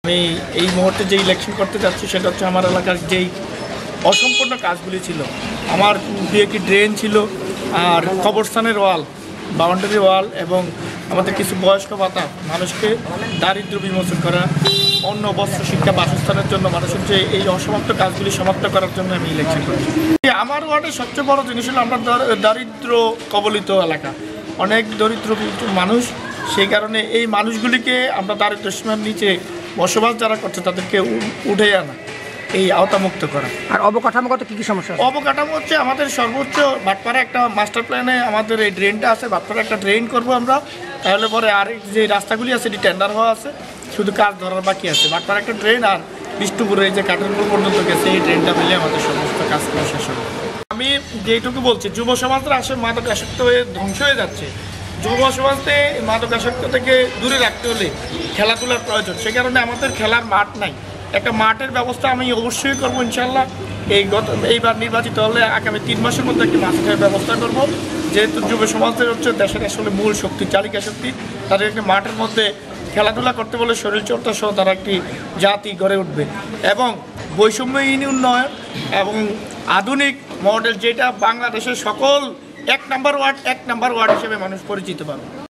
আমি এই মুহূর্তে যে ইলেকশন করতে যাচ্ছি সেটা হচ্ছে আমার এলাকার যেই অসম্পূর্ণ কাজগুলি ছিল। আমার কি ড্রেন ছিল, আর কবরস্থানের ওয়াল, বাউন্ডারি ওয়াল এবং আমাদের কিছু বয়স্ক ভাতা, মানুষকে দারিদ্র্য বিমোচন করা, অন্য বস্ত্র, শিক্ষা, বাসস্থানের জন্য মানুষের যে এই অসমাপ্ত কাজগুলি সমাপ্ত করার জন্য আমি ইলেকশন করছি। আমার ওয়ার্ডের সবচেয়ে বড় জিনিস হলো আমরা দারিদ্র কবলিত এলাকা, অনেক দরিদ্র মানুষ। সেই কারণে এই মানুষগুলিকে আমরা দারিদ্র সীমার নিচে বসবাস যারা করছে তাদেরকে উঠে আনা, এই আওতামুক্ত করা। আর অবকাঠামোগত কী কী সমস্যা? অবকাঠামো হচ্ছে আমাদের সর্বোচ্চ বাটপাড়া একটা মাস্টার প্ল্যানে আমাদের এই ড্রেনটা আছে, বাটপাড়া একটা ড্রেন করব আমরা, তাহলে পরে আর যে রাস্তাগুলি আছে এটি টেন্ডার হওয়া আছে, শুধু কাজ ধরার বাকি আছে। বাটপাড়া একটা ড্রেন আর বিষ্ণুপুরে যে কাঠেরপুর পর্যন্ত গেছে এই ড্রেনটা মিলে আমাদের সমস্ত কাজ করা শেষ হবে। আমি যেটুকু বলছি, যুব সমাজরা আসলে মাদকাসক্ত হয়ে ধ্বংস হয়ে যাচ্ছে। যুব সমাজকে মাদকাসক্ত থেকে দূরে রাখতে হলে খেলাধুলার প্রয়োজন। সে কারণে আমাদের খেলার মাঠ নাই, একটা মাঠের ব্যবস্থা আমি অবশ্যই করবো ইনশাল্লাহ। এইবার নির্বাচিত হলে আগামী 3 মাসের মধ্যে একটি মাঠের ব্যবস্থা করব, যেহেতু যুব সমাজের হচ্ছে দেশের আসলে মূল শক্তি, চালিকা শক্তি। তাদের একটি মাঠের মধ্যে খেলাধুলা করতে বলে শরীরচর্চা সহ তারা একটি জাতি গড়ে উঠবে এবং বৈষম্যহীন উন্নয়ন এবং আধুনিক মডেল, যেটা বাংলাদেশের সকল 1 নম্বর ওয়ার্ড হিসেবে মানুষ পরিচিত পাবে।